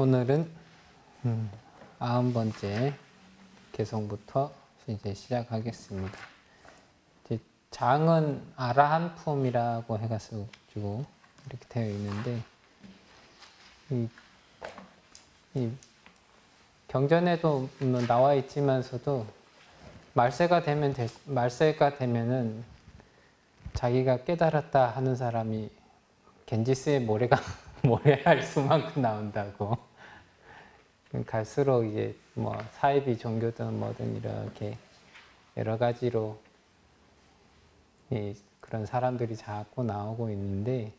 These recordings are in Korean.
오늘은 90번째 개송부터 이제 시작하겠습니다. 이제 장은 아라한품이라고 해가지고 이렇게 되어 있는데, 이 경전에도 나와 있지만서도 말세가 되면은 자기가 깨달았다 하는 사람이 겐지스의 모래알 수만큼 나온다고. 갈수록 이제 뭐 사이비 종교든 뭐든 이렇게 여러 가지로 그런 사람들이 자꾸 나오고 있는데,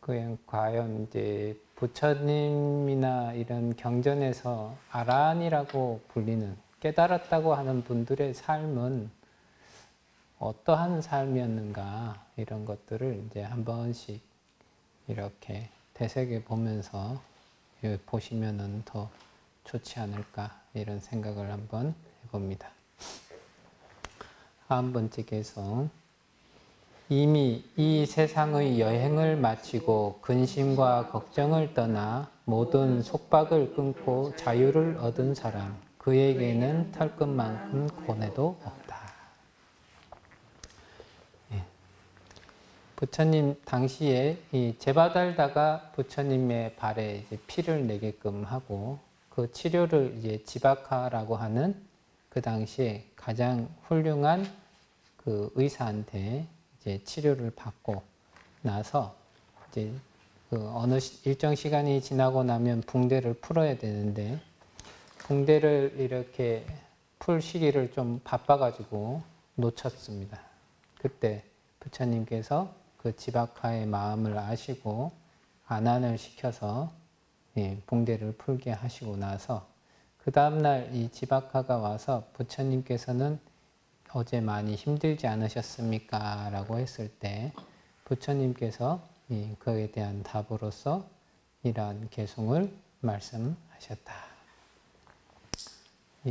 그냥 과연 이제 부처님이나 이런 경전에서 아라한이라고 불리는 깨달았다고 하는 분들의 삶은 어떠한 삶이었는가, 이런 것들을 이제 한 번씩 이렇게 되새겨 보면서 보시면은 더 좋지 않을까, 이런 생각을 한번 해봅니다. 90번째 개송. 이미 이 세상의 여행을 마치고 근심과 걱정을 떠나 모든 속박을 끊고 자유를 얻은 사람, 그에게는 털끝만큼 고뇌도 없다. 부처님 당시에 이 제바달다가 부처님의 발에 이제 피를 내게끔 하고, 그 치료를 이제 지바카라고 하는 그 당시에 가장 훌륭한 그 의사한테 이제 치료를 받고 나서 이제 그 어느 일정 시간이 지나고 나면 붕대를 풀어야 되는데, 붕대를 이렇게 풀 시기를 좀 바빠가지고 놓쳤습니다. 그때 부처님께서 그 지바카의 마음을 아시고 안안을 시켜서 붕대를 풀게 하시고 나서, 그 다음날 이 지바카가 와서 부처님께서는 어제 많이 힘들지 않으셨습니까? 라고 했을 때 부처님께서 그에 대한 답으로서 이러한 개송을 말씀하셨다.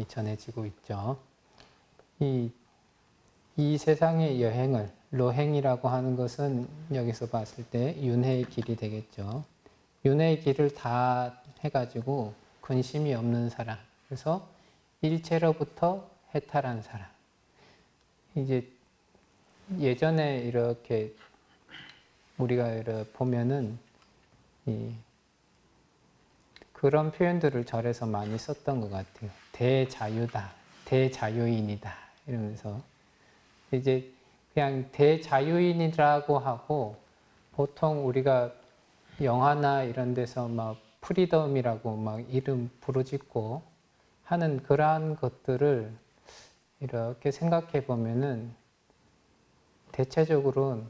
전해지고 있죠. 이 세상의 여행을, 로행이라고 하는 것은 여기서 봤을 때 윤회의 길이 되겠죠. 윤회의 길을 다 해가지고 근심이 없는 사람, 그래서 일체로부터 해탈한 사람. 이제 예전에 이렇게 우리가 이렇게 보면은 그런 표현들을 절에서 많이 썼던 것 같아요. 대자유다, 대자유인이다, 이러면서 이제 그냥 대자유인이라고 하고, 보통 우리가 영화나 이런 데서 막 프리덤이라고 막 이름 부르짖고 하는 그러한 것들을 이렇게 생각해 보면은, 대체적으로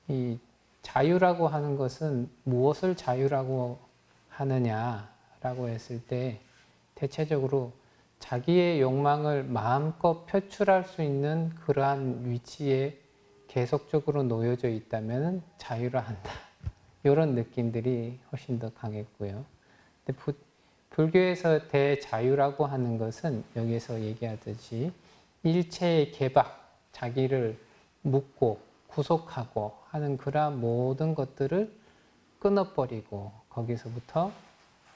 이 자유라고 하는 것은 무엇을 자유라고 하느냐라고 했을 때, 대체적으로 자기의 욕망을 마음껏 표출할 수 있는 그러한 위치에 계속적으로 놓여져 있다면 자유를 한다, 이런 느낌들이 훨씬 더 강했고요. 근데 불교에서 대자유라고 하는 것은 여기서 얘기하듯이 일체의 개박, 자기를 묶고 구속하고 하는 그러한 모든 것들을 끊어버리고 거기서부터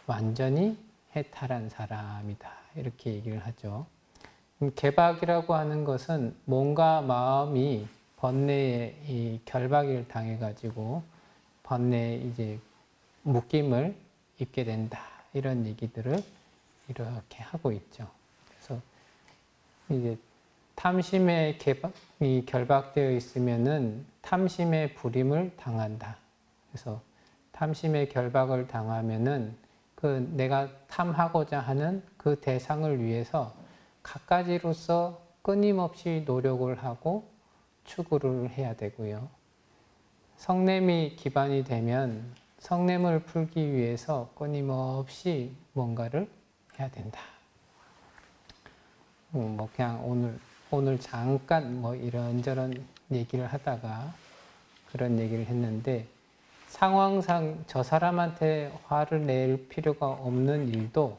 완전히 해탈한 사람이다, 이렇게 얘기를 하죠. 개박이라고 하는 것은 몸과 마음이 번뇌에 이 결박을 당해가지고 번뇌에 이제 묶임을 입게 된다, 이런 얘기들을 이렇게 하고 있죠. 그래서 이제 탐심에 결박되어 있으면은 탐심의 불임을 당한다. 그래서 탐심의 결박을 당하면은 그 내가 탐하고자 하는 그 대상을 위해서 갖가지로서 끊임없이 노력을 하고 추구를 해야 되고요. 성냄이 기반이 되면 성냄을 풀기 위해서 끊임없이 뭔가를 해야 된다. 뭐 그냥 오늘 잠깐 뭐 이런저런 얘기를 하다가 그런 얘기를 했는데, 상황상 저 사람한테 화를 낼 필요가 없는 일도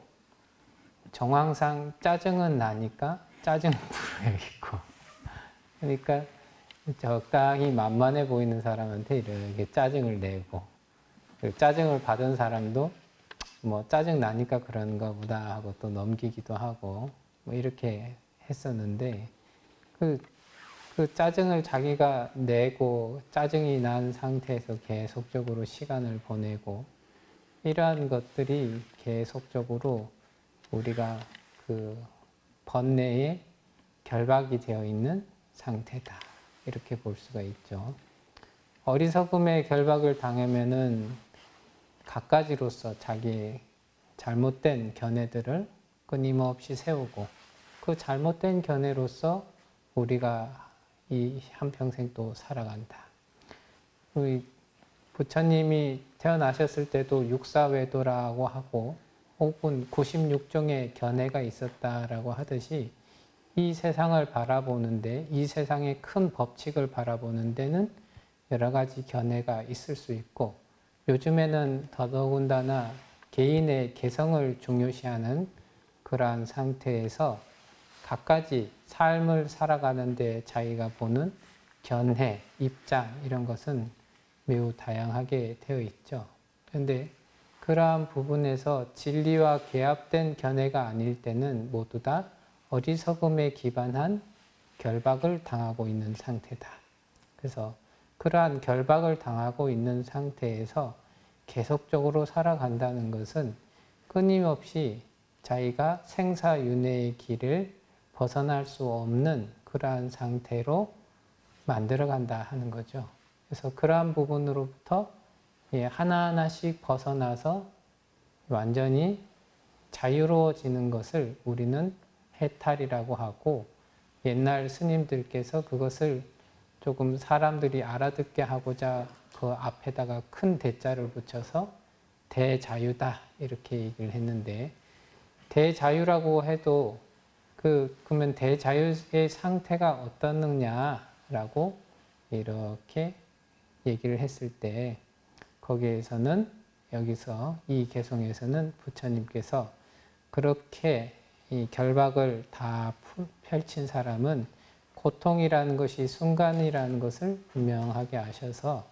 정황상 짜증은 나니까 짜증 부려야겠고, 그러니까 적당히 만만해 보이는 사람한테 이렇게 짜증을 내고, 짜증을 받은 사람도 뭐 짜증 나니까 그런가 보다 하고 또 넘기기도 하고 뭐 이렇게 했었는데 그 짜증을 자기가 내고 짜증이 난 상태에서 계속적으로 시간을 보내고 이러한 것들이 계속적으로 우리가 그 번뇌에 결박이 되어 있는 상태다. 이렇게 볼 수가 있죠. 어리석음에 결박을 당하면은 갖가지로서 자기의 잘못된 견해들을 끊임없이 세우고 그 잘못된 견해로서 우리가 이 한평생 또 살아간다. 우리 부처님이 태어나셨을 때도 육사외도라고 하고 혹은 96종의 견해가 있었다라고 하듯이 이 세상을 바라보는데 이 세상의 큰 법칙을 바라보는 데는 여러 가지 견해가 있을 수 있고 요즘에는 더더군다나 개인의 개성을 중요시하는 그러한 상태에서 갖가지 삶을 살아가는데 자기가 보는 견해, 입장 이런 것은 매우 다양하게 되어 있죠. 그런데 그러한 부분에서 진리와 개합된 견해가 아닐 때는 모두 다 어리석음에 기반한 결박을 당하고 있는 상태다. 그래서 그러한 결박을 당하고 있는 상태에서 계속적으로 살아간다는 것은 끊임없이 자기가 생사윤회의 길을 벗어날 수 없는 그러한 상태로 만들어간다 하는 거죠. 그래서 그러한 부분으로부터 하나하나씩 벗어나서 완전히 자유로워지는 것을 우리는 해탈이라고 하고 옛날 스님들께서 그것을 조금 사람들이 알아듣게 하고자 그 앞에다가 큰 대자를 붙여서 대자유다 이렇게 얘기를 했는데 대자유라고 해도 그러면 대자유의 상태가 어떻느냐라고 이렇게 얘기를 했을 때 거기에서는 여기서 이 개송에서는 부처님께서 그렇게 이 결박을 다 펼친 사람은 고통이라는 것이 순간이라는 것을 분명하게 아셔서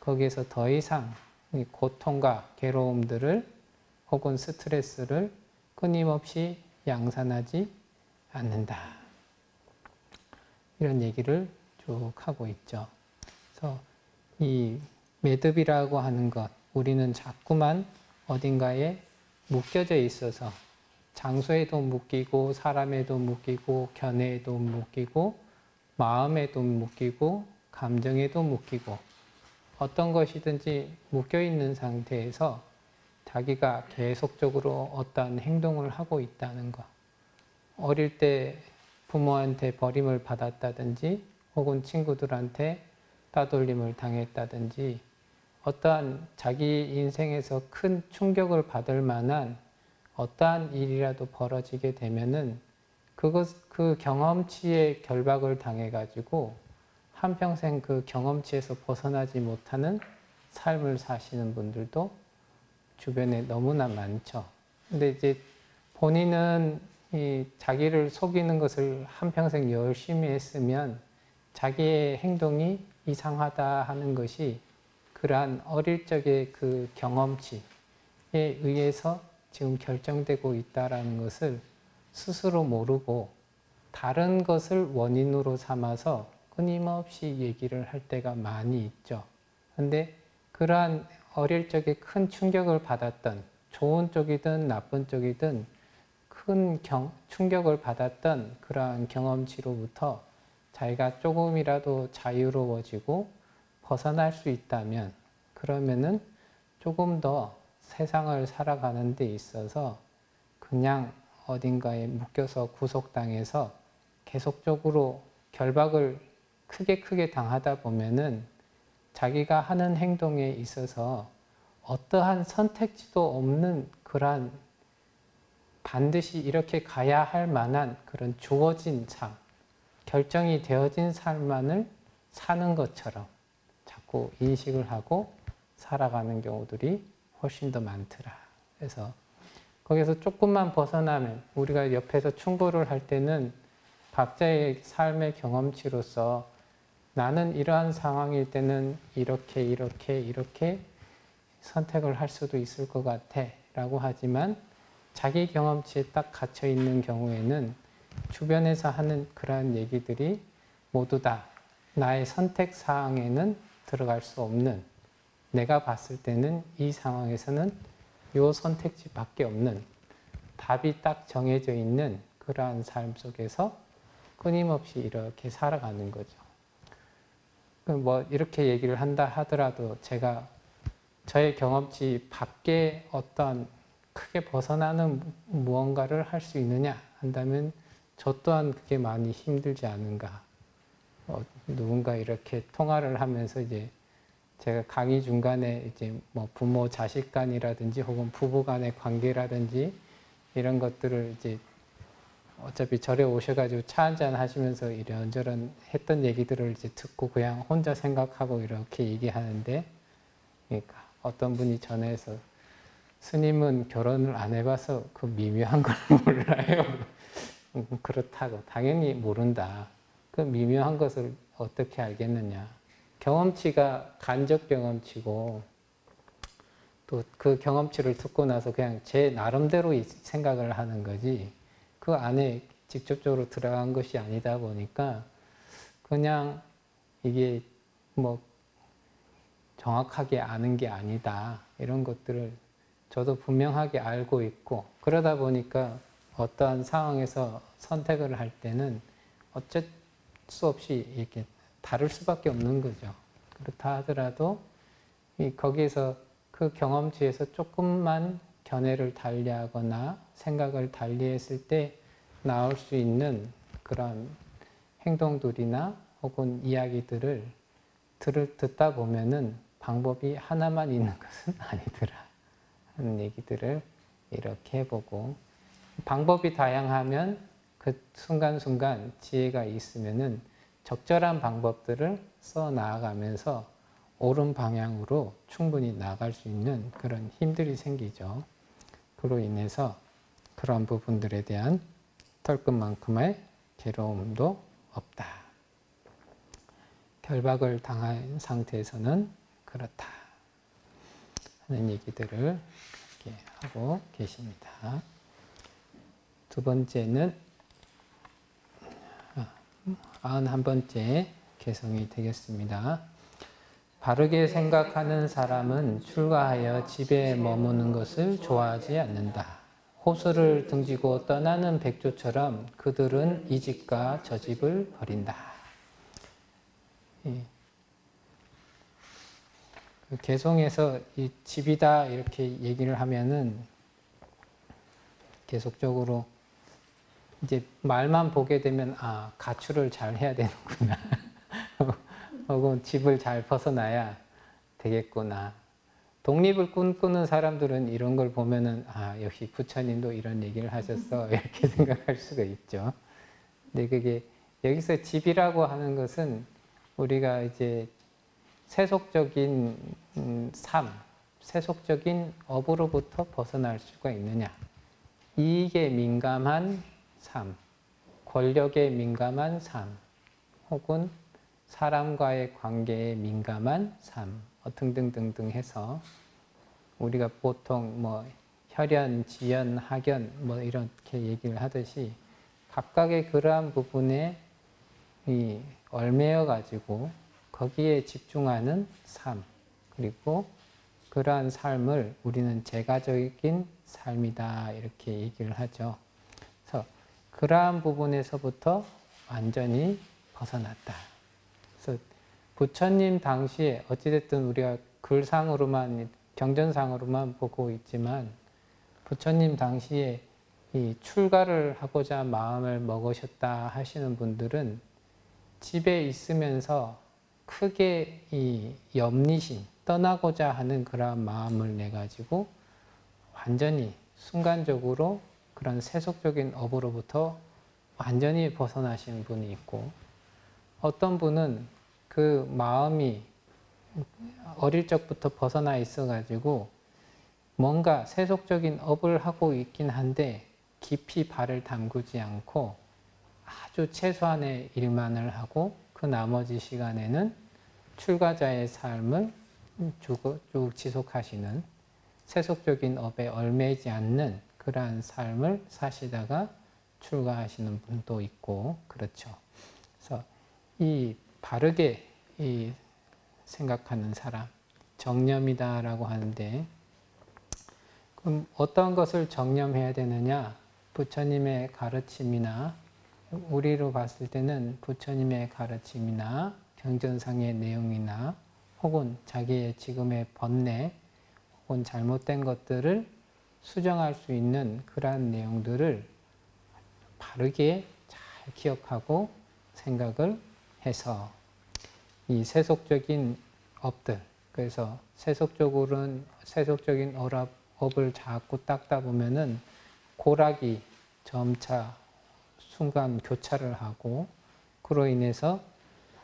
거기에서 더 이상 이 고통과 괴로움들을 혹은 스트레스를 끊임없이 양산하지 않는다. 이런 얘기를 쭉 하고 있죠. 그래서 이 매듭이라고 하는 것, 우리는 자꾸만 어딘가에 묶여져 있어서 장소에도 묶이고 사람에도 묶이고 견해에도 묶이고 마음에도 묶이고 감정에도 묶이고 어떤 것이든지 묶여있는 상태에서 자기가 계속적으로 어떠한 행동을 하고 있다는 것. 어릴 때 부모한테 버림을 받았다든지 혹은 친구들한테 따돌림을 당했다든지 어떠한 자기 인생에서 큰 충격을 받을 만한 어떠한 일이라도 벌어지게 되면은 그 경험치에 결박을 당해가지고 한평생 그 경험치에서 벗어나지 못하는 삶을 사시는 분들도 주변에 너무나 많죠. 근데 이제 본인은 이 자기를 속이는 것을 한평생 열심히 했으면 자기의 행동이 이상하다 하는 것이 그러한 어릴 적의 그 경험치에 의해서 지금 결정되고 있다는 것을 스스로 모르고 다른 것을 원인으로 삼아서 끊임없이 얘기를 할 때가 많이 있죠. 그런데 그러한 어릴 적에 큰 충격을 받았던 좋은 쪽이든 나쁜 쪽이든 큰 충격을 받았던 그러한 경험치로부터 자기가 조금이라도 자유로워지고 벗어날 수 있다면 그러면은 조금 더 세상을 살아가는 데 있어서 그냥 어딘가에 묶여서 구속당해서 계속적으로 결박을 크게 당하다 보면은 자기가 하는 행동에 있어서 어떠한 선택지도 없는 그러한 반드시 이렇게 가야 할 만한 그런 주어진 삶, 결정이 되어진 삶만을 사는 것처럼 자꾸 인식을 하고 살아가는 경우들이 훨씬 더 많더라. 그래서 거기서 조금만 벗어나면 우리가 옆에서 충고를 할 때는 각자의 삶의 경험치로서 나는 이러한 상황일 때는 이렇게 선택을 할 수도 있을 것 같아 라고 하지만 자기 경험치에 딱 갇혀 있는 경우에는 주변에서 하는 그러한 얘기들이 모두 다 나의 선택 사항에는 들어갈 수 없는, 내가 봤을 때는 이 상황에서는 요 선택지밖에 없는, 답이 딱 정해져 있는 그러한 삶 속에서 끊임없이 이렇게 살아가는 거죠. 뭐 이렇게 얘기를 한다 하더라도 제가 저의 경험치 밖에 어떤 크게 벗어나는 무언가를 할 수 있느냐 한다면 저 또한 그게 많이 힘들지 않은가. 누군가 이렇게 통화를 하면서 이제 제가 강의 중간에 이제 뭐 부모 자식 간이라든지 혹은 부부 간의 관계라든지 이런 것들을 이제 어차피 절에 오셔가지고 차 한잔 하시면서 이런저런 했던 얘기들을 이제 듣고 그냥 혼자 생각하고 이렇게 얘기하는데, 그러니까 어떤 분이 전해서 스님은 결혼을 안 해봐서 그 미묘한 걸 몰라요. 그렇다고. 당연히 모른다. 그 미묘한 것을 어떻게 알겠느냐. 경험치가 간접 경험치고 또 그 경험치를 듣고 나서 그냥 제 나름대로 생각을 하는 거지 그 안에 직접적으로 들어간 것이 아니다 보니까 그냥 이게 뭐 정확하게 아는 게 아니다. 이런 것들을 저도 분명하게 알고 있고 그러다 보니까 어떠한 상황에서 선택을 할 때는 어쩔 수 없이 이렇게 다를 수밖에 없는 거죠. 그렇다 하더라도 거기에서 그 경험치에서 조금만 견해를 달리하거나 생각을 달리했을 때 나올 수 있는 그런 행동들이나 혹은 이야기들을 듣다 보면은 방법이 하나만 있는 것은 아니더라 하는 얘기들을 이렇게 해보고, 방법이 다양하면 그 순간순간 지혜가 있으면은 적절한 방법들을 써 나아가면서 옳은 방향으로 충분히 나아갈 수 있는 그런 힘들이 생기죠. 그로 인해서 그런 부분들에 대한 털끝만큼의 괴로움도 없다. 결박을 당한 상태에서는 그렇다 하는 얘기들을 이렇게 하고 계십니다. 두 번째는 91번째 개성이 되겠습니다. 바르게 생각하는 사람은 출가하여 집에 머무는 것을 좋아하지 않는다. 호수를 등지고 떠나는 백조처럼 그들은 이 집과 저 집을 버린다. 개성에서 이 집이다 이렇게 얘기를 하면은 계속적으로 이제 말만 보게 되면 아 가출을 잘 해야 되는구나 혹은 집을 잘 벗어나야 되겠구나. 독립을 꿈꾸는 사람들은 이런 걸 보면은 아 역시 부처님도 이런 얘기를 하셨어 이렇게 생각할 수가 있죠. 근데 그게 여기서 집이라고 하는 것은 우리가 이제 세속적인 삶, 세속적인 업으로부터 벗어날 수가 있느냐. 이익에 민감한 삶, 권력에 민감한 삶, 혹은 사람과의 관계에 민감한 삶 등등등등 해서 우리가 보통 뭐 혈연, 지연, 학연 뭐 이렇게 얘기를 하듯이 각각의 그러한 부분에 얽매여 가지고 거기에 집중하는 삶, 그리고 그러한 삶을 우리는 제가적인 삶이다 이렇게 얘기를 하죠. 그래서 그러한 부분에서부터 완전히 벗어났다. 그래서 부처님 당시에 어찌됐든 우리가 글상으로만 경전상으로만 보고 있지만 부처님 당시에 이 출가를 하고자 마음을 먹으셨다 하시는 분들은 집에 있으면서 크게 이 염리심, 떠나고자 하는 그런 마음을 내 가지고 완전히 순간적으로 그런 세속적인 업으로부터 완전히 벗어나신 분이 있고, 어떤 분은 그 마음이 어릴 적부터 벗어나 있어 가지고 뭔가 세속적인 업을 하고 있긴 한데 깊이 발을 담그지 않고 아주 최소한의 일만을 하고 그 나머지 시간에는 출가자의 삶을 쭉 지속하시는, 세속적인 업에 얽매이지 않는 그러한 삶을 사시다가 출가하시는 분도 있고 그렇죠. 그래서 이 바르게 이 생각하는 사람, 정념이다라고 하는데, 그럼 어떤 것을 정념해야 되느냐? 부처님의 가르침이나, 우리로 봤을 때는 부처님의 가르침이나 경전상의 내용이나 혹은 자기의 지금의 번뇌 혹은 잘못된 것들을 수정할 수 있는 그러한 내용들을 바르게 잘 기억하고 생각을 해서 이 세속적인 업들, 그래서 세속적인 업을 자꾸 닦다 보면은 고락이 점차 순간 교차를 하고, 그로 인해서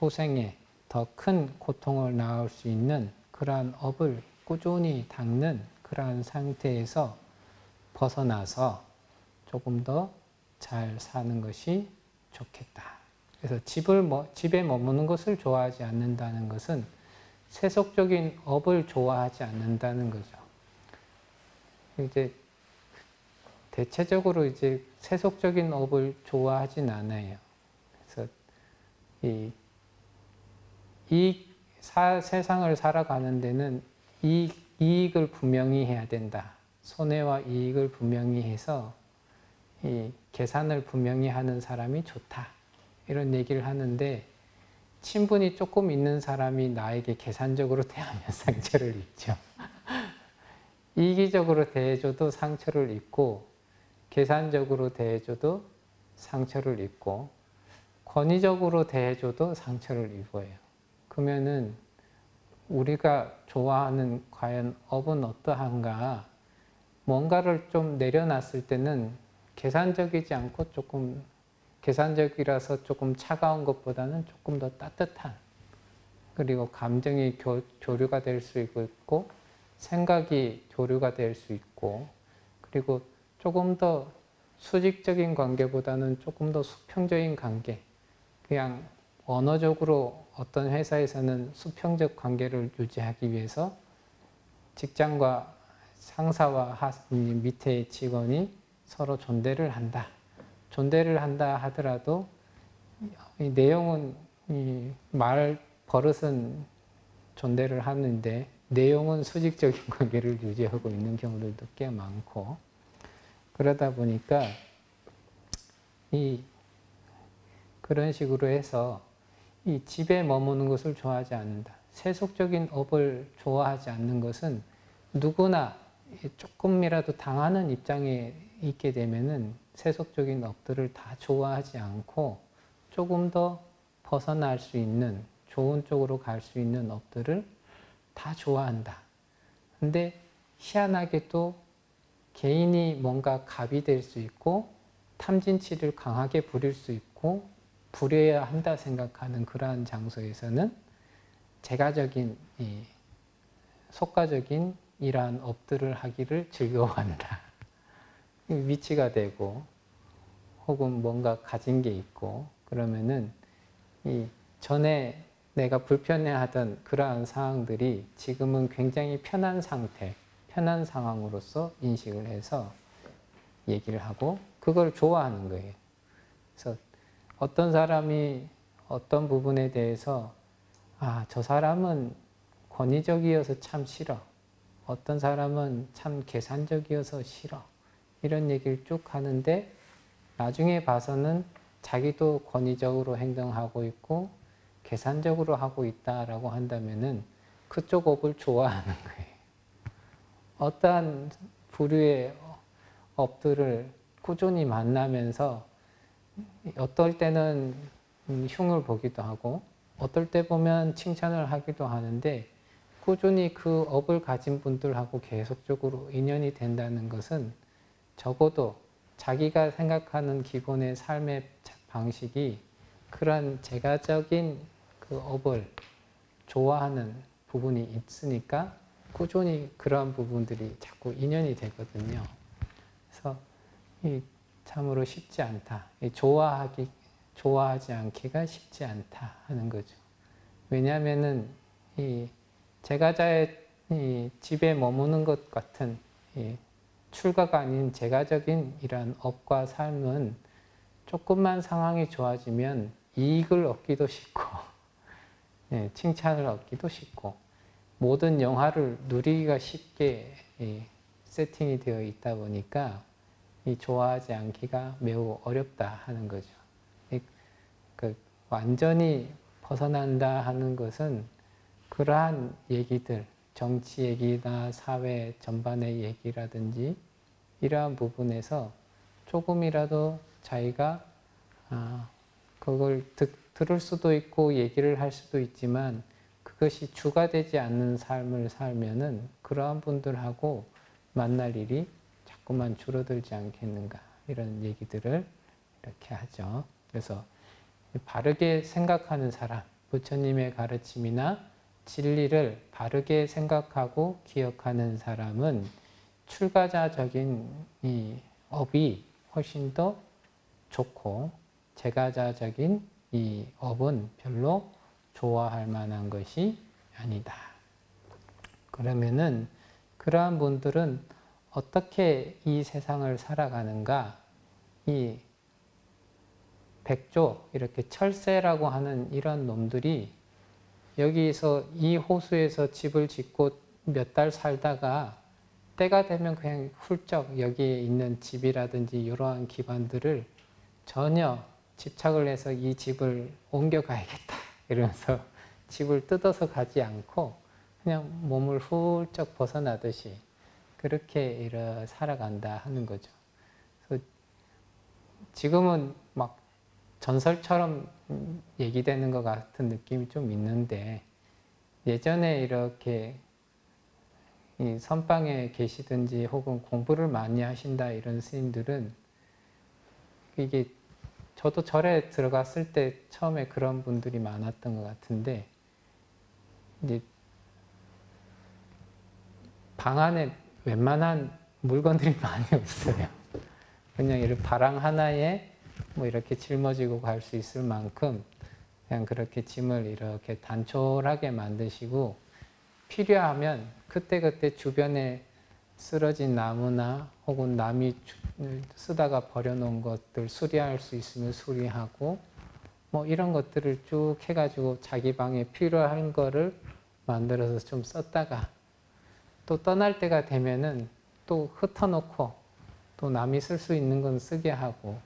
후생에 더 큰 고통을 낳을 수 있는 그러한 업을 꾸준히 닦는 그러한 상태에서 벗어나서 조금 더 잘 사는 것이 좋겠다. 그래서 집에 머무는 것을 좋아하지 않는다는 것은 세속적인 업을 좋아하지 않는다는 거죠. 이제 대체적으로 이제 세속적인 업을 좋아하진 않아요. 그래서 세상을 살아가는 데는 이익을 분명히 해야 된다. 손해와 이익을 분명히 해서 이 계산을 분명히 하는 사람이 좋다. 이런 얘기를 하는데, 친분이 조금 있는 사람이 나에게 계산적으로 대하면 상처를 입죠. 이기적으로 대해줘도 상처를 입고, 계산적으로 대해줘도 상처를 입고, 권위적으로 대해줘도 상처를 입어요. 그러면은 우리가 좋아하는 과연 업은 어떠한가? 뭔가를 좀 내려놨을 때는 계산적이지 않고 조금, 계산적이라서 조금 차가운 것보다는 조금 더 따뜻한, 그리고 감정이 교류가 될 수 있고 생각이 교류가 될 수 있고, 그리고 조금 더 수직적인 관계보다는 조금 더 수평적인 관계, 그냥 언어적으로 어떤 회사에서는 수평적 관계를 유지하기 위해서 직장과 상사와 밑에 직원이 서로 존대를 한다. 존대를 한다 하더라도 이 내용은 버릇은 존대를 하는데 내용은 수직적인 관계를 유지하고 있는 경우들도 꽤 많고, 그러다 보니까 그런 식으로 해서 이 집에 머무는 것을 좋아하지 않는다. 세속적인 업을 좋아하지 않는 것은 누구나 조금이라도 당하는 입장에 있게 되면은 세속적인 업들을 다 좋아하지 않고 조금 더 벗어날 수 있는, 좋은 쪽으로 갈 수 있는 업들을 다 좋아한다. 근데 희한하게도 개인이 뭔가 갑이 될 수 있고 탐진치를 강하게 부릴 수 있고 부려야 한다 생각하는 그러한 장소에서는 제가적인, 속가적인 이러한 업들을 하기를 즐거워한다. 위치가 되고 혹은 뭔가 가진 게 있고 그러면은 전에 내가 불편해하던 그러한 상황들이 지금은 굉장히 편한 상태, 편한 상황으로서 인식을 해서 얘기를 하고 그걸 좋아하는 거예요. 그래서 어떤 사람이 어떤 부분에 대해서 저 사람은 권위적이어서 참 싫어. 어떤 사람은 참 계산적이어서 싫어. 이런 얘기를 쭉 하는데 나중에 봐서는 자기도 권위적으로 행동하고 있고 계산적으로 하고 있다라고 한다면은 그쪽 업을 좋아하는 거예요. 어떠한 부류의 업들을 꾸준히 만나면서 어떨 때는 흉을 보기도 하고 어떨 때 보면 칭찬을 하기도 하는데 꾸준히 그 업을 가진 분들하고 계속적으로 인연이 된다는 것은 적어도 자기가 생각하는 기본의 삶의 방식이 그런 제가적인 그 업을 좋아하는 부분이 있으니까 꾸준히 그런 부분들이 자꾸 인연이 되거든요. 그래서 참으로 쉽지 않다. 좋아하지 않기가 쉽지 않다 하는 거죠. 왜냐하면은 제가자의 집에 머무는 것 같은 출가가 아닌 제가적인 이러한 업과 삶은 조금만 상황이 좋아지면 이익을 얻기도 쉽고 칭찬을 얻기도 쉽고 모든 영화를 누리기가 쉽게 세팅이 되어 있다 보니까 좋아하지 않기가 매우 어렵다 하는 거죠. 완전히 벗어난다 하는 것은 그러한 얘기들, 정치 얘기나 사회 전반의 얘기라든지 이러한 부분에서 조금이라도 자기가 그걸 들을 수도 있고 얘기를 할 수도 있지만 그것이 주가 되지 않는 삶을 살면은 그러한 분들하고 만날 일이 자꾸만 줄어들지 않겠는가 이런 얘기들을 이렇게 하죠. 그래서 바르게 생각하는 사람, 부처님의 가르침이나 진리를 바르게 생각하고 기억하는 사람은 출가자적인 이 업이 훨씬 더 좋고 제가자적인 이 업은 별로 좋아할 만한 것이 아니다. 그러면은 그러한 분들은 어떻게 이 세상을 살아가는가? 이 백조, 이렇게 철새라고 하는 이런 놈들이 여기서 이 호수에서 집을 짓고 몇 달 살다가 때가 되면 그냥 훌쩍 여기에 있는 집이라든지 이러한 기반들을 전혀 집착을 해서 이 집을 옮겨가야겠다 이러면서 집을 뜯어서 가지 않고 그냥 몸을 훌쩍 벗어나듯이 그렇게 살아간다 하는 거죠. 그래서 지금은 막 전설처럼 얘기되는 것 같은 느낌이 좀 있는데 예전에 이렇게 이 선방에 계시든지 혹은 공부를 많이 하신다 이런 스님들은 이게 저도 절에 들어갔을 때 처음에 그런 분들이 많았던 것 같은데 이제 방 안에 웬만한 물건들이 많이 없어요. 그냥 이렇게 바랑 하나에 뭐 이렇게 짊어지고 갈 수 있을 만큼 그냥 그렇게 짐을 이렇게 단촐하게 만드시고 필요하면 그때그때 주변에 쓰러진 나무나 혹은 남이 쓰다가 버려놓은 것들 수리할 수 있으면 수리하고 뭐 이런 것들을 쭉 해가지고 자기 방에 필요한 거를 만들어서 좀 썼다가 또 떠날 때가 되면은 또 흩어놓고 또 남이 쓸 수 있는 건 쓰게 하고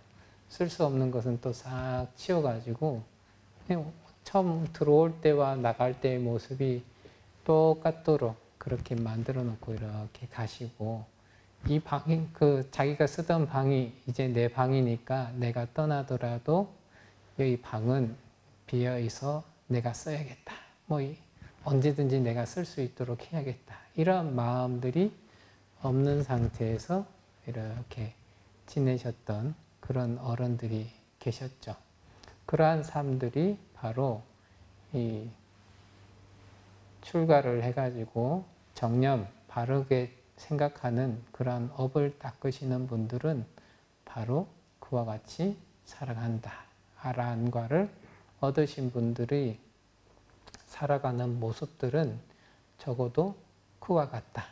쓸 수 없는 것은 또 싹 치워가지고 그냥 처음 들어올 때와 나갈 때의 모습이 똑같도록 그렇게 만들어 놓고 이렇게 가시고 이 방이 자기가 쓰던 방이 이제 내 방이니까 내가 떠나더라도 이 방은 비어 있어 내가 써야겠다. 뭐 언제든지 내가 쓸 수 있도록 해야겠다. 이런 마음들이 없는 상태에서 이렇게 지내셨던 그런 어른들이 계셨죠. 그러한 사람들이 바로 이 출가를 해가지고 정념 바르게 생각하는 그러한 업을 닦으시는 분들은 바로 그와 같이 살아간다. 아라한과를 얻으신 분들이 살아가는 모습들은 적어도 그와 같다.